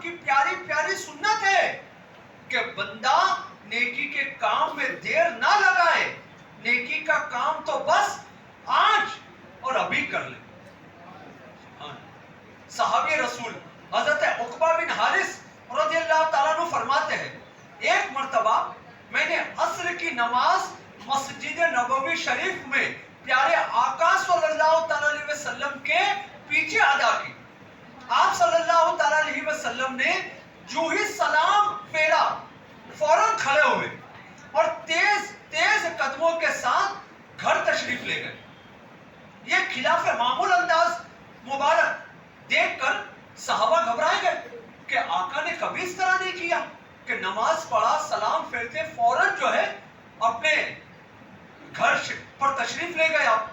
کی پیاری پیاری سنت ہے کہ بندہ نیکی کے کام میں دیر نہ لگائے، نیکی کا کام تو بس آج اور ابھی کر لے۔ صحابی رسول حضرت عقبہ بن حارث رضی اللہ تعالیٰ عنہ فرماتے ہیں، ایک مرتبہ میں نے عصر کی نماز مسجد نبوی شریف میں پیارے آقا صلی اللہ تعالیٰ علیہ وسلم کے پیچھے ادا کی۔ آپ صلی اللہ تعالیٰ علیہ وسلم نے جو ہی سلام پھیرا فوراً کھڑے ہوئے اور تیز تیز قدموں کے ساتھ گھر تشریف لے گئے۔ یہ خلاف معمول انداز مبارک دیکھ کر صحابہ گھبرائے گئے کہ آقا نے کبھی اس طرح نہیں کیا کہ نماز پڑھا سلام پھیرتے فوراً جو ہے اپنے گھر پر تشریف لے گئے آپ۔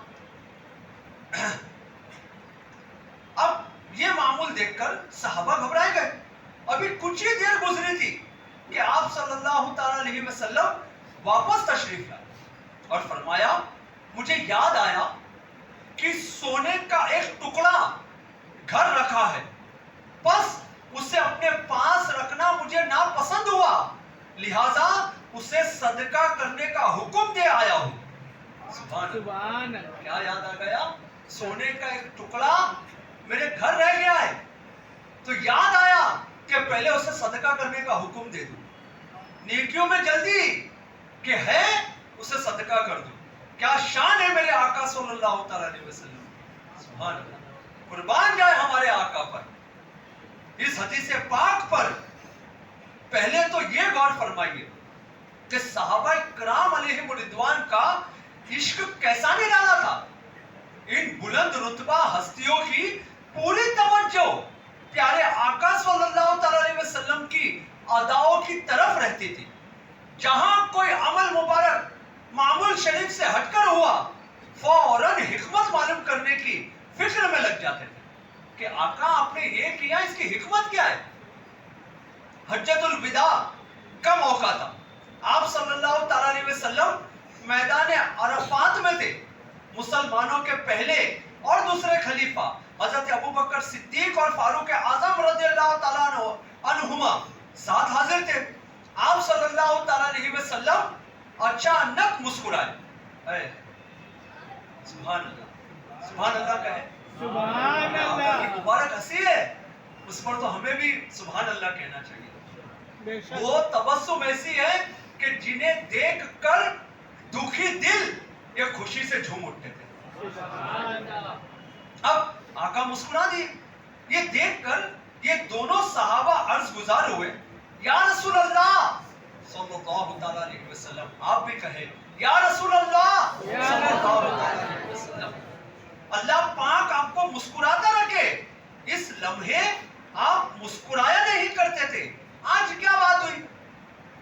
اب یہ معمول دیکھ کر صحابہ گھبرائے گئے۔ ابھی کچھ ہی دیر گزری تھی کہ آپ صلی اللہ تعالی علیہ وسلم واپس تشریف لائے اور فرمایا، مجھے یاد آیا کہ سونے کا ایک ٹکڑا گھر رکھا ہے، بس اسے اپنے پاس رکھنا مجھے ناپسند ہوا، لہذا اسے صدقہ کرنے کا حکم دے آیا ہوں۔ سبحان اللہ۔ کیا یاد آ گیا؟ سونے کا ایک ٹکڑا میرے گھر رہ گیا ہے، تو یاد آیا کہ پہلے اسے صدقہ کرنے کا حکم دے دوں، نیکیوں میں جلدی کہ ہے اسے صدقہ کر دوں۔ کیا شان ہے میرے آقا صلی اللہ تعالی علیہ وسلم، سبحان اللہ۔ قربان جائے ہمارے آقا پر، اس حدیث پاک پر پہلے تو یہ غور فرمائیے کہ صحابہ کرام علیہم رضوان کا عشق کیسا نرالا تھا۔ ان بلند رتبہ ہستیوں کی پوری توجہ پیارے آقا صلی اللہ تعالی علیہ وسلم کی اداؤں کی طرف رہتی تھی۔ جہاں کوئی عمل مبارک معمول شریف سے ہٹ کر ہوا، فوراً حکمت معلوم کرنے کی فکر میں لگ جاتے تھے کہ آقا آپ نے یہ کیا، اس کی حکمت کیا ہے۔ حجۃ الوداع کا موقع تھا، آپ صلی اللہ تعالی علیہ وسلم میدان عرفات میں تھے۔ مسلمانوں کے پہلے اور دوسرے خلیفہ حضرت ابوبکر صدیق اور فاروق اعظم رضی اللہ تعالیٰ عنہما ساتھ حاضر تھے۔ آپ صلی اللہ تعالی علیہ وسلم اچانک مسکرائے۔ سبحان اللہ، سبحان اللہ کہے، سبحان اللہ۔ مبارک ہنسی ہے، اس پر تو ہمیں بھی سبحان اللہ کہنا چاہیے۔ وہ تبسم ایسی ہے کہ جنہیں دیکھ کر دکھی دل یہ خوشی سے جھوم اٹھتے تھے۔ اب آقا مسکرا دیے۔ یہ دیکھ کر یہ دونوں صحابہ عرض گزار ہوئے، یا رسول اللہ صلی اللہ تعالی علیہ وسلم، آپ بھی کہے یا رسول اللہ صلی اللہ تعالی علیہ وسلم، اللہ پاک آپ کو مسکراتا رکھے، اس لمحے آپ مسکرایا نہیں کرتے تھے، آج کیا بات ہوئی؟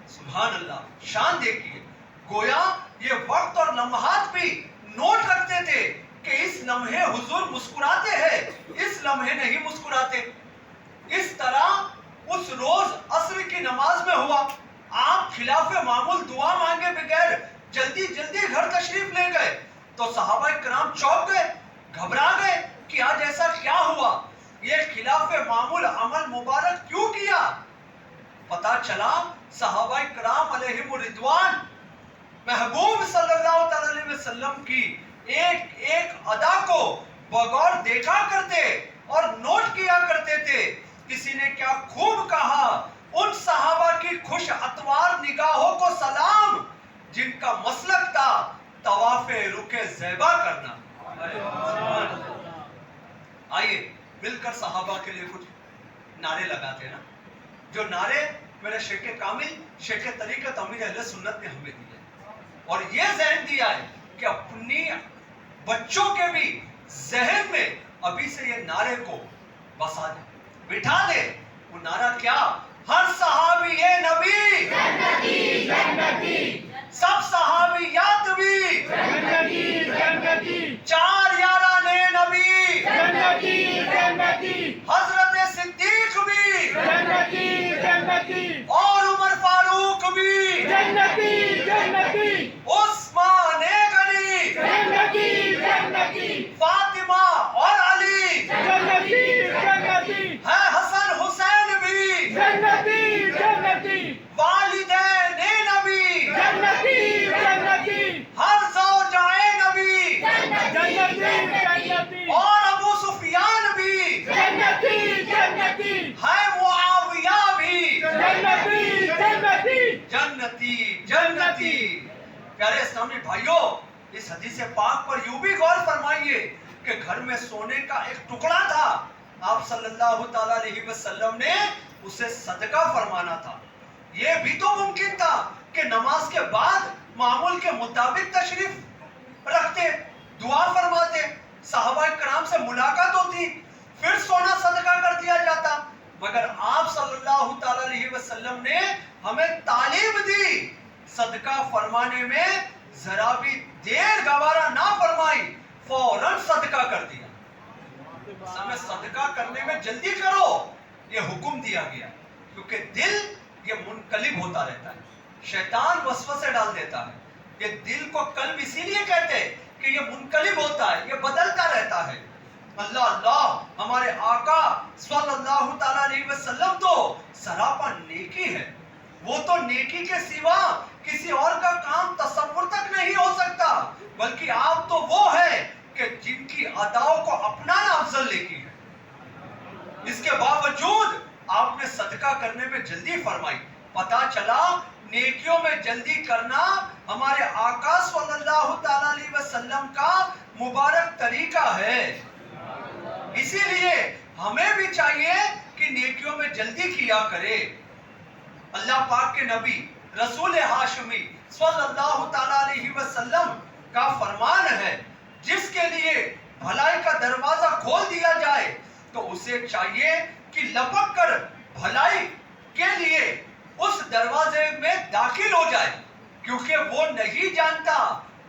سبحان اللہ، شان دیکھیے، گویا یہ وقت اور لمحات بھی نوٹ رکھتے تھے کہ اس لمحے حضور مسکراتے ہیں، اس لمحے نہیں مسکراتے۔ اس طرح اس روز عصر کی نماز میں ہوا، آپ خلاف معمول دعا مانگے بغیر جلدی جلدی گھر تشریف لے گئے تو صحابہ کرام چونک گئے، گھبرا گئے کہ آج ایسا کیا ہوا، یہ خلاف معمول عمل مبارک کیوں کیا؟ پتا چلا صحابہ کرام علیہم رضوان محبوب صلی اللہ تعالی علیہ وسلم کی ایک ایک ادا کو بغور دیکھا کرتے اور نوٹ کیا کرتے تھے۔ کسی نے کیا خوب کہا، ان صحابہ کی خوش اتوار نگاہوں کو سلام جن کا مسلک تھا طواف رکھ زیبا کرنا۔ آئیے مل کر صحابہ کے لیے کچھ نعرے لگاتے ہیں نا، جو نعرے میرے شیخ کامل شیخ طریقت امیر اہل سنت نے ہمیں دی ہے، اور یہ ذہن دیا ہے کہ اپنی بچوں کے بھی ذہن میں ابھی سے یہ نعرے کو بسا دے، بٹھا دے۔ وہ نعرہ کیا؟ ہر صحابی نبی جنتی جنتی، سب صحابیات بھی جنتی جنتی، چار یاران نبی جنتی جنتی، حضرت صدیق بھی جنتی جنتی، اور عمر فاروق بھی جنتی جنتی، عثمان غنی جنتی جنتی، فاطمہ اور علی جنتی جنتی، ہے حسن حسین بھی پیارے اسلامی بھائیوں، اس حدیث پاک پر یوں بھی غور فرمائیے کہ گھر میں سونے کا ایک ٹکڑا تھا، آپ صلی اللہ تعالی علیہ وسلم نے اسے صدقہ فرمانا تھا۔ یہ بھی تو ممکن تھا کہ نماز کے بعد معمول کے مطابق تشریف رکھتے، دعا فرماتے، صحابہ کرام سے ملاقات ہوتی، پھر سونا صدقہ کر دیا جاتا، مگر آپ صلی اللہ تعالی علیہ وسلم نے ہمیں تعلیم دی، صدقہ فرمانے میں ذرا بھی دیر گوارا نہ فرمائی، فوراً صدقہ کر دیا۔ ہمیں صدقہ کرنے میں جلدی کرو، یہ حکم دیا گیا، کیونکہ دل یہ منقلب ہوتا رہتا ہے، شیطان وسوسے ڈال دیتا ہے۔ یہ دل کو قلب اسی لیے کہتے ہیں کہ یہ منقلب ہوتا ہے، یہ بدلتا رہتا ہے۔ اللہ اللہ، ہمارے آقا صلی اللہ تعالی علیہ وسلم تو سراپا نیکی ہے، وہ تو نیکی کے سوا کسی اور کا کام تصور تک نہیں ہو سکتا، بلکہ آپ تو وہ ہے کہ جن کی اداؤں کو اپنانا افضل نیکی ہے۔ اس کے باوجود آپ نے صدقہ کرنے میں جلدی فرمائی، پتا چلا نیکیوں میں جلدی کرنا ہمارے آقا صلی اللہ تعالی علیہ وسلم کا مبارک طریقہ ہے۔ اسی لیے ہمیں بھی چاہیے کہ نیکیوں میں جلدی کیا کرے۔ اللہ پاک کے نبی رسول ہاشمی صلی اللہ تعالی علیہ وسلم کا فرمان ہے، جس کے لیے بھلائی کا دروازہ کھول دیا جائے تو اسے چاہیے کہ لپک کر بھلائی کے لیے اس دروازے میں داخل ہو جائے، کیونکہ وہ نہیں جانتا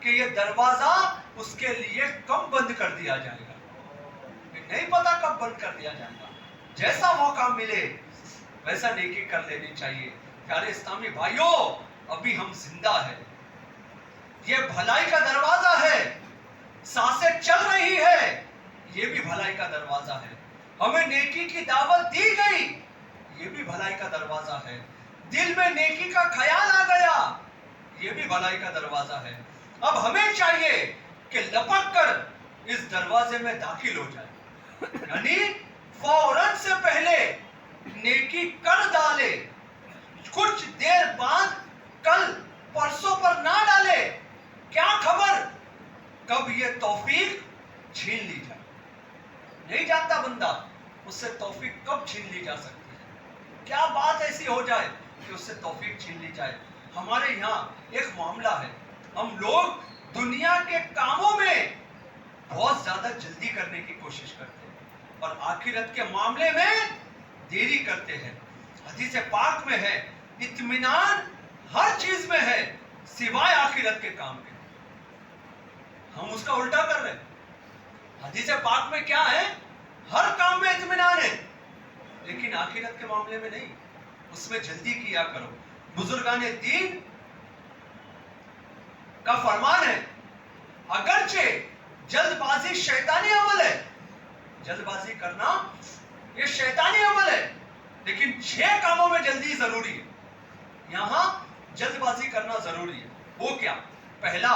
کہ یہ دروازہ اس کے لیے کب بند کر دیا جائے گا، نہیں پتا کب بند کر دیا جائے گا۔ جیسا موقع ملے ویسا نیکی کر لینی چاہیے۔ پیارے اسلامی بھائیوں، ابھی ہم زندہ ہیں، یہ بھلائی کا دروازہ ہے، سانسیں چل رہی ہے، یہ بھی بھلائی کا دروازہ ہے، ہمیں نیکی کی دعوت دی گئی، یہ بھی بھلائی کا دروازہ ہے، دل میں نیکی کا خیال آ گیا، یہ بھی بھلائی کا دروازہ ہے۔ اب ہمیں چاہیے کہ لپک کر اس دروازے میں داخل ہو جائے، یعنی فوراً سے پہلے نیکی کر ڈالے، کچھ دیر بعد کل پرسوں پر نہ ڈالے، کیا خبر کب یہ توفیق چھین لی جائے، نہیں جانتا بندہ اس سے توفیق کب چھین لی جا سکتی ہے، کیا بات ایسی ہو جائے کہ اس سے توفیق چھین لی جائے۔ ہمارے یہاں ایک معاملہ ہے، ہم لوگ دنیا کے کاموں میں بہت زیادہ جلدی کرنے کی کوشش کرتے ہیں اور آخرت کے معاملے میں دیری کرتے ہیں۔ حدیث پاک میں ہے، اطمینان ہر چیز میں ہے سوائے آخرت کے کام کے، ہم اس کا الٹا کر رہے ہیں۔ حدیث پاک میں کیا ہے؟ ہر کام میں اطمینان ہے، لیکن آخرت کے معاملے میں نہیں، اس میں جلدی کیا کرو۔ بزرگان دین کا فرمان ہے، اگرچہ جلد بازی شیطانی عمل ہے، جلد بازی کرنا یہ شیطانی عمل ہے، لیکن 6 کاموں میں جلدی ضروری ہے، یہاں جلد بازی کرنا ضروری ہے۔ وہ کیا؟ پہلا،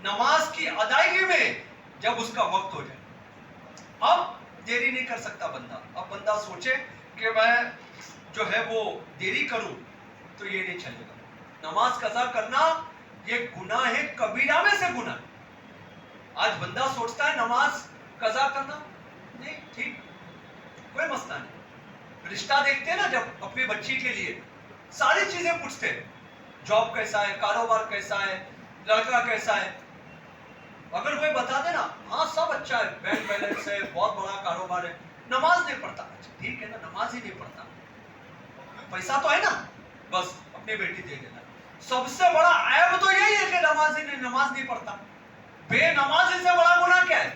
نماز کی ادائیگی میں جب اس کا وقت ہو جائے، اب دیری نہیں کر سکتا بندہ، اب بندہ سوچے کہ میں جو ہے وہ دیری کروں تو یہ نہیں چلے گا۔ نماز قضا کرنا یہ گناہ ہے، کبیرہ میں سے گناہ۔ آج بندہ سوچتا ہے نماز قضا کرنا نہیں ٹھیک، کوئی مسئلہ نہیں۔ رشتہ دیکھتے ہیں نا جب اپنی بچی کے لیے، ساری چیزیں پوچھتے ہیں، جاب کیسا ہے، کاروبار کیسا ہے، لڑکا کیسا ہے۔ اگر کوئی بتا دے نا ہاں سب اچھا ہے، بینک بیلنس ہے، بہت بڑا کاروبار ہے، نماز نہیں پڑھتا، اچھا ٹھیک ہے نا، نماز ہی نہیں پڑھتا، پیسہ تو ہے نا، بس اپنی بیٹی دے دینا۔ سب سے بڑا عیب تو یہی ہے کہ نماز نہیں پڑھتا۔ بے نمازی سے بڑا گناہ کیا ہے؟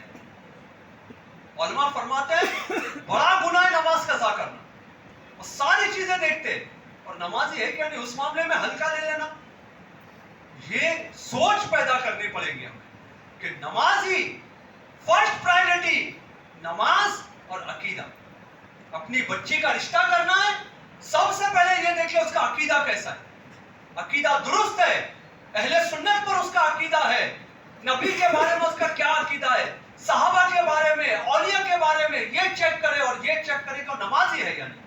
علماء فرماتے ہیں بڑا گناہ ہے نماز قضا کرنا، اور ساری چیزیں دیکھتے اور نمازی ہے کہ نہیں، اس معاملے میں ہلکا لے لینا۔ یہ سوچ پیدا کرنی پڑے گی ہمیں کہ نمازی فرسٹ پرائیورٹی نماز اور عقیدہ۔ اپنی بچی کا رشتہ کرنا ہے، سب سے پہلے یہ دیکھیں اس کا عقیدہ کیسا ہے، عقیدہ درست ہے، اہل سنت پر اس کا عقیدہ ہے، نبی کے بارے میں اس کا کیا عقیدہ ہے، صحابہ کے بارے میں، اولیاء کے بارے میں، یہ چیک کرے اور یہ چیک کرے کہ نمازی ہے یا نہیں۔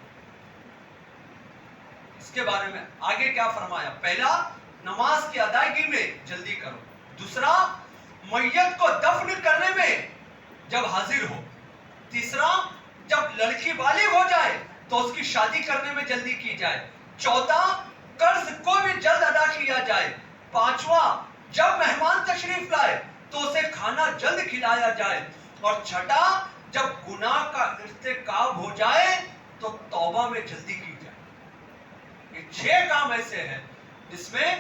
اس کے بارے میں آگے کیا فرمایا؟ پہلا، نماز کی ادائیگی میں جلدی کرو. دوسرا میت کو دفن کرنے میں جب حاضر ہو. تیسرا جب لڑکی بالغ ہو جائے تو اس کی شادی کرنے میں جلدی کی جائے. چوتھا قرض کو بھی جلد ادا کیا جائے. پانچواں جب مہمان تشریف لائے تو اسے کھانا جلد کھلایا جائے. اور چھٹا جب گناہ کا ارتکاب ہو جائے تو توبہ میں جلدی کی جائے. یہ 6 کام ایسے ہیں جس میں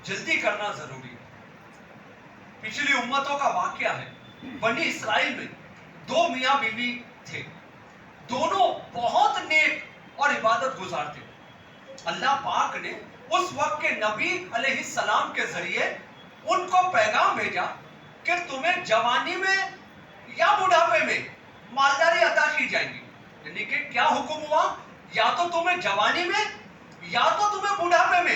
جلدی کرنا ضروری ہے. پچھلی امتوں کا واقعہ ہے. بنی اسرائیل میں 2 میاں بیوی تھے. دونوں بہت نیک اور عبادت گزار تھے. اللہ پاک نے اس وقت کے نبی علیہ السلام کے ذریعے ان کو پیغام بھیجا کہ تمہیں جوانی میں یا بڑھاپے میں مالداری عطا کی جائے گی. یعنی کہ کیا حکم ہوا؟ یا تو تمہیں جوانی میں یا تو تمہیں بڑھاپے میں،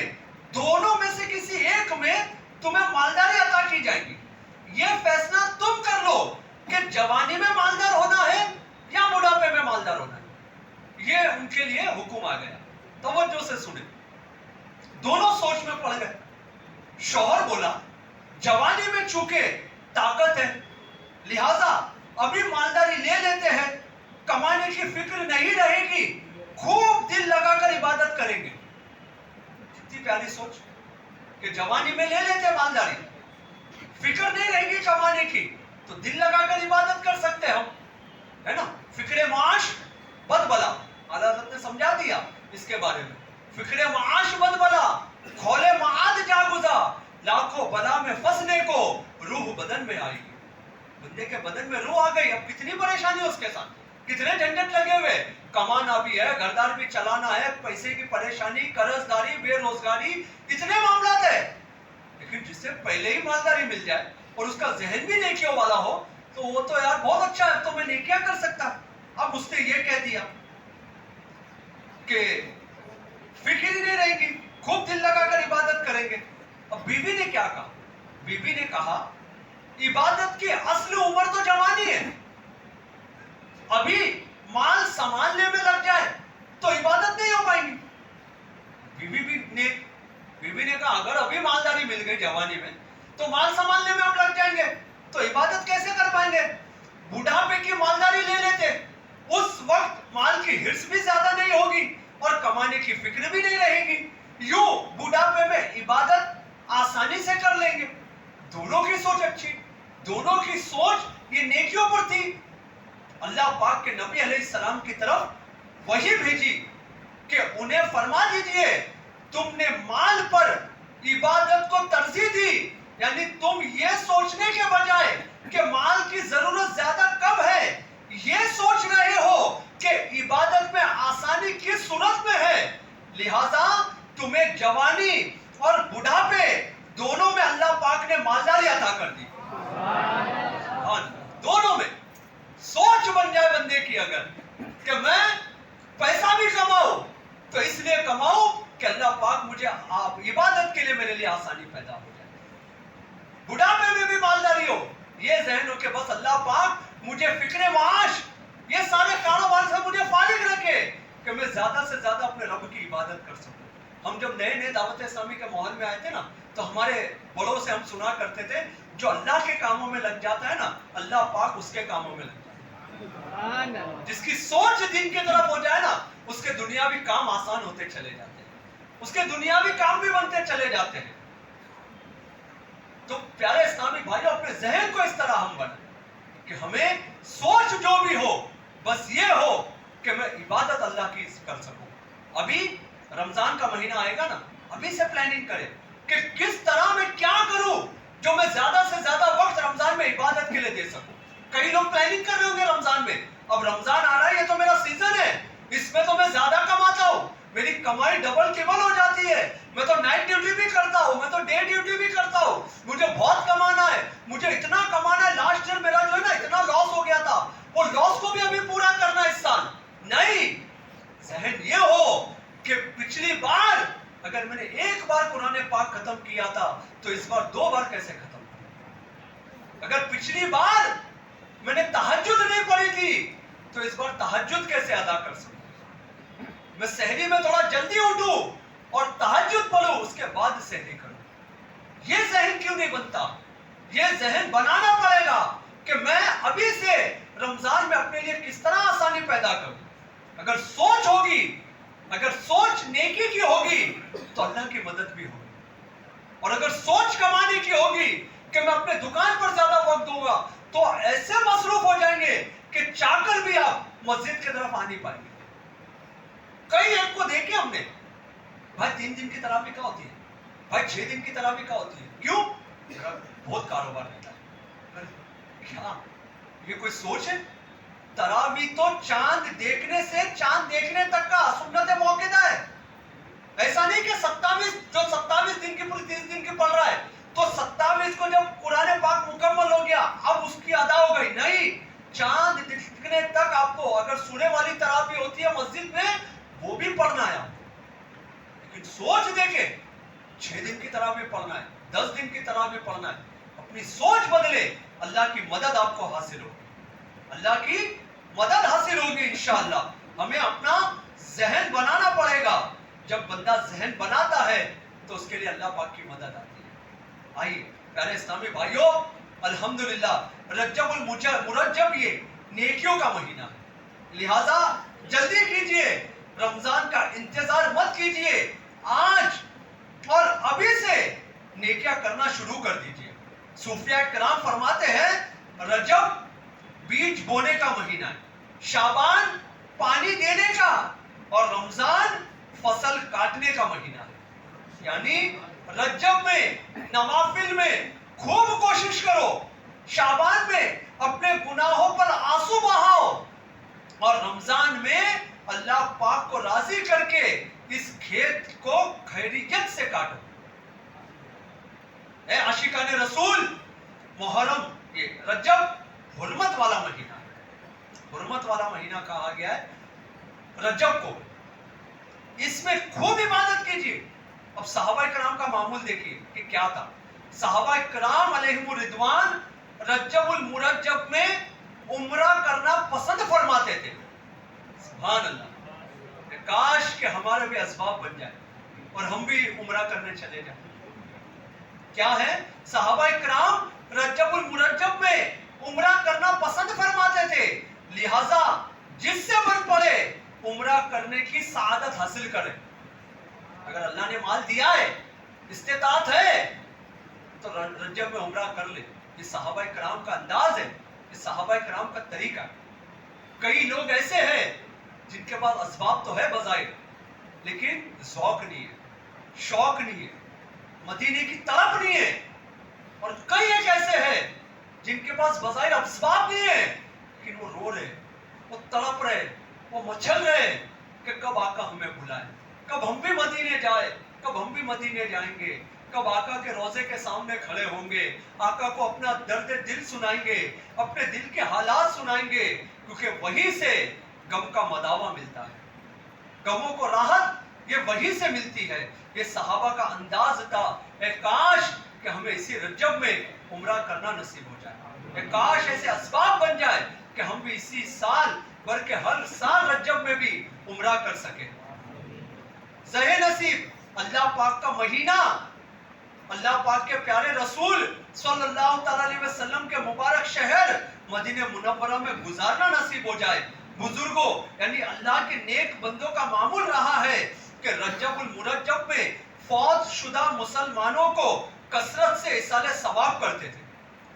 دونوں میں سے کسی ایک میں تمہیں مالداری عطا کی جائے گی. یہ فیصلہ تم کر لو کہ جوانی میں مالدار ہونا ہے یا بڑھاپے میں مالدار ہونا ہے. یہ ان کے لیے حکم آ گیا. توجہ سے سنیں. دونوں سوچ میں پڑ گئے. شوہر بولا جوانی میں چونکہ طاقت ہے لہذا ابھی مالداری لے لیتے ہیں، کمانے کی فکر نہیں رہے گی، خوب دل لگا کر عبادت کریں گے. کتنی پیاری سوچ کہ جوانی میں لے لیتے مالداری، فکر نہیں رہے گی کمانے کی تو دل لگا کر عبادت کر سکتے ہم، ہے نا. فکر معاش بد بلا، اعلیٰ حضرت نے سمجھا دیا اس کے بارے میں. فکر معاش بد بلا، کھولے معاد جا گزا، لاکھوں بلا میں پھنسنے کو روح بدن میں آئی. بندے کے بدن میں روح آ گئی. اب کتنی پریشانی اس کے ساتھ، کتنے جھنجٹ لگے ہوئے. کمانا بھی ہے، گھردار بھی چلانا ہے، پیسے کی پریشانی، قرض داری، بے روزگاری، اتنے معاملات ہیں. لیکن جس سے پہلے ہی مالداری مل جائے اور اس کا ذہن بھی نیکیوں والا ہو تو وہ تو یار بہت اچھا ہے، تو میں نیکیاں کر سکتا. اب اس نے یہ کہہ دیا کہ فکر ہی نہیں رہے گی، خوب دل لگا کر عبادت کریں گے. اب بیوی نے کیا کہا؟ بیوی نے کہا عبادت کی اصل عمر تو جوانی ہے، ابھی مال سنبھالنے میں لگ جائے تو عبادت نہیں ہو پائیں گی. بیوی نے کہا اگر ابھی مالداری مل گئی جوانی میں تو مال سنبھالنے میں ہم لگ جائیں گے تو عبادت کیسے کر پائیں گے. بڑھاپے کی مالداری لے لیتے، اس وقت مال کی ہرس بھی زیادہ نہیں ہوگی اور کمانے کی فکر بھی نہیں رہے گی. یوں بڑھاپے میں عبادت آسانی سے کر لیں گے. دونوں کی سوچ اچھی، دونوں کی سوچ یہ نیکیوں پر تھی. اللہ پاک کے نبی علیہ السلام کی طرف وحی بھیجی کہ انہیں فرما دیجئے تم نے مال پر عبادت کو ترجیح دی. یعنی تم یہ سوچنے کے بجائے کہ مال کی ضرورت زیادہ کب ہے، یہ سوچ رہے ہو کہ عبادت میں آسانی کس صورت میں ہے. لہذا تمہیں جوانی اور بڑھاپے دونوں میں اللہ پاک نے مالداری عطا کر دی. دونوں میں سوچ بن جائے بندے کی اگر کہ میں پیسہ بھی کماؤں تو اس لیے کماؤں کہ اللہ پاک مجھے عبادت کے لیے میرے لیے آسانی پیدا ہو جائے. بڑھاپے میں بھی مالداری ہو، یہ ذہن ہو کہ بس اللہ پاک مجھے فکر معاش، یہ سارے کاروبار سے مجھے فارغ رکھے کہ میں زیادہ سے زیادہ اپنے رب کی عبادت کر سکوں. ہم جب نئے دعوت اسلامی کے ماحول میں آئے تھے نا تو ہمارے بڑوں سے ہم سنا کرتے تھے جو اللہ کے کاموں میں لگ جاتا ہے نا اللہ پاک اس کے کاموں میں لگ جاتا ہے. جس کی سوچ دین کی طرف ہو جائے نا اس کے دنیاوی کام آسان ہوتے چلے جاتے ہیں، اس کے دنیاوی کام بھی بنتے چلے جاتے ہیں. تو پیارے اسلامی بھائیوں اپنے ذہن کو اس طرح ہم بنائیں کہ ہمیں سوچ جو بھی ہو بس یہ ہو کہ میں عبادت اللہ کی کر سکوں. ابھی رمضان کا مہینہ آئے گا نا، ابھی سے پلاننگ کریں کہ کس طرح میں کیا کروں جو میں زیادہ سے زیادہ وقت رمضان میں عبادت کے لیے دے سکوں. کئی لوگ پلاننگ کر رہے ہوں گے رمضان میں، اب رمضان آ رہا ہے، یہ تو میرا سیزن ہے، اس میں تو میں زیادہ کماتا ہوں، میری کمائی ڈبل ٹربل ہو جاتی ہے، میں تو نائٹ ڈیوٹی بھی کرتا ہوں، میں تو ڈے ڈیوٹی بھی کرتا ہوں، مجھے بہت کمانا ہے، مجھے اتنا کمانا ہے. لاسٹ ایئر میرا جو ہے نا اتنا لاس ہو گیا تھا، وہ لاس کو بھی ابھی پورا کرنا ہے اس سال. نہیں، ذہن یہ ہو کہ پچھلی بار اگر میں نے ایک بار قرآن پاک ختم کیا تھا تو اس بار 2 بار کیسے ختم کروں. اگر پچھلی بار میں نے تہجد نہیں پڑھی تھی تو اس بار تہجد کیسے ادا کر سکوں. میں سحری میں تھوڑا جلدی اٹھوں اور تہجد پڑھوں، اس کے بعد سحری کروں. یہ ذہن کیوں نہیں بنتا؟ یہ ذہن بنانا پڑے گا کہ میں ابھی سے رمضان میں اپنے لیے کس طرح آسانی پیدا کروں. اگر سوچ ہوگی، اگر سوچ نیکی کی ہوگی تو اللہ کی مدد بھی ہوگی. اور اگر سوچ کمانے کی ہوگی کہ میں اپنے دکان پر زیادہ وقت دوں گا تو ایسے مصروف ہو جائیں گے کہ چاہ کر بھی آپ مسجد کی طرف آ نہیں پائیں گے. کئی ایک کو دیکھے ہم نے، بھائی 3 دن کی تراویح کیا ہوتی ہے، بھائی 6 دن کی تراویح کیا ہوتی ہے. کیوں؟ بہت کاروبار رہتا ہے. کیا یہ کوئی سوچ ہے؟ تراویح تو چاند دیکھنے سے چاند دیکھنے تک کا سنت موقعہ ہے. ایسا نہیں کہ 27 دن کی پوری 30 دن کی پڑھ رہا ہے تو 27 کو جب قرآن پاک مکمل ہو گیا اب اس کی ادا ہو گئی. نہیں، چاند دکھنے تک آپ کو اگر سونے والی تراویح ہوتی ہے مسجد میں وہ بھی پڑھنا ہے. لیکن سوچ دیکھے 6 دن کی تراویح پڑھنا ہے، 10 دن کی تراویح پڑھنا ہے. اپنی سوچ بدلے، اللہ کی مدد آپ کو حاصل ہوگی، اللہ کی مدد حاصل ہوگی انشاءاللہ. ہمیں اپنا ذہن بنانا پڑے گا. جب بندہ ذہن بناتا ہے تو اس کے لیے اللہ پاک کی مدد آتی ہے. آئیے پیارے اسلامی بھائیوں، الحمدللہ رجب المرجب یہ نیکیوں کا مہینہ ہے. لہذا جلدی کیجئے، رمضان کا انتظار مت کیجئے. آج اور ابھی سے نیکیاں کرنا شروع کر دیجئے. صوفیاء کرام فرماتے ہیں رجب بیج بونے کا مہینہ ہے، شعبان پانی دینے کا، اور رمضان فصل کاٹنے کا مہینہ ہے. یعنی رجب میں نوافل میں خوب کوشش کرو، شعبان میں اپنے گناہوں پر آنسو بہاؤ، اور رمضان میں اللہ پاک کو راضی کر کے اس کھیت کو خیریت سے کاٹو. اے عاشقان رسول، محرم یہ رجب حرمت والا مہینہ ہے. حرمت والا مہینہ کہا گیا ہے رجب کو. اس میں خوب عبادت کیجیے. اب صحابہ کرام کا معمول دیکھیے کہ کیا تھا. صحابہ کرام علیہم الرضوان رجب المرجب میں عمرہ کرنا پسند فرماتے تھے. سبحان اللہ، کاش کہ ہمارے بھی اسباب بن جائے اور ہم بھی عمرہ کرنے چلے جائیں. کیا ہے؟ صحابہ کرام رجب المرجب میں عمرہ کرنا پسند فرماتے تھے. لہذا جس سے بن پڑے عمرہ کرنے کی سعادت حاصل کرے. اگر اللہ نے مال دیا ہے، استطاعت ہے، تو رجب میں عمرہ کر لے. یہ صحابہ کرام کا انداز ہے، یہ صحابہ کرام کا طریقہ ہے. کئی لوگ ایسے ہیں جن کے پاس اسباب تو ہے بظاہر، لیکن ذوق نہیں ہے، شوق نہیں ہے، مدینے کی طلب نہیں ہے. اور کئی ایک ایسے ہیں جن کے پاس بظاہر اسباب نہیں ہے، لیکن وہ رو رہے، وہ تڑپ رہے، وہ مچل رہے کہ کب آقا ہمیں بلائے، کب ہم بھی مدینے جائیں، کب ہم بھی مدینے جائیں گے، کب آقا کے روزے کے سامنے کھڑے ہوں گے، آقا کو اپنا درد دل سنائیں گے، اپنے دل کے حالات سنائیں گے. کیونکہ وہی سے غم کا مداوا ملتا ہے، غموں کو راحت یہ وہی سے ملتی ہے. یہ صحابہ کا انداز تھا. اے کاش کہ ہمیں اسی رجب میں عمرہ کرنا نصیب ہو جائے. اے کاش ایسے اسباب بن جائے کہ ہم بھی اسی سال بلکہ ہر سال رجب میں بھی عمرہ کر سکیں. زہ نصیب اللہ پاک کا مہینہ، اللہ پاک کے پیارے رسول صلی اللہ تعالی علیہ وسلم کے مبارک شہر مدینہ منورہ میں گزارنا نصیب ہو جائے. بزرگوں یعنی اللہ کے نیک بندوں کا معمول رہا ہے کہ رجب المرجب میں فوت شدہ مسلمانوں کو کثرت سے ایصال ثواب کرتے تھے.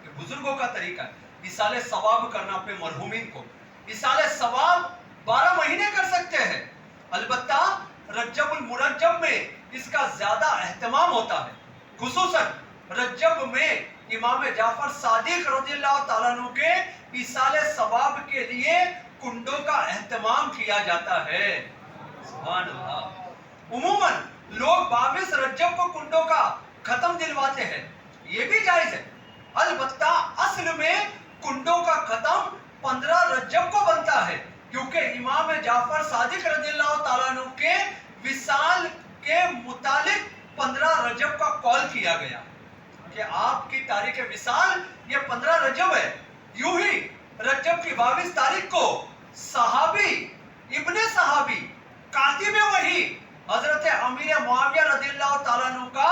یہ بزرگوں کا طریقہ ہے، ایصال ثواب کرنا اپنے مرحومین کو. ایصال ثواب 12 مہینے کر سکتے ہیں، البتہ رجب المرجب میں اس کا زیادہ اہتمام ہوتا ہے. خصوصاً رجب میں امام جعفر صادق رضی اللہ تعالیٰ عنہ کے ایصال ثواب کے لیے کنڈوں کا اہتمام کیا جاتا ہے. سبحان اللہ. عموماً لوگ 22 رجب کو کنڈوں کا ختم دلواتے ہیں، یہ بھی جائز ہے. البتہ اصل میں کنڈوں کا ختم 15 رجب کو بنتا ہے، کیونکہ امام جعفر صادق رضی اللہ تعالیٰ عنہ کے وصال کے متعلق 15 رجب کا قول کیا گیا کہ آپ کی تاریخ وصال یہ 15 رجب ہے. یوں ہی رجب کی 22 تاریخ کو صحابی ابن صحابی کاتب وحی حضرت امیر معاویہ رضی اللہ تعالیٰ عنہ کا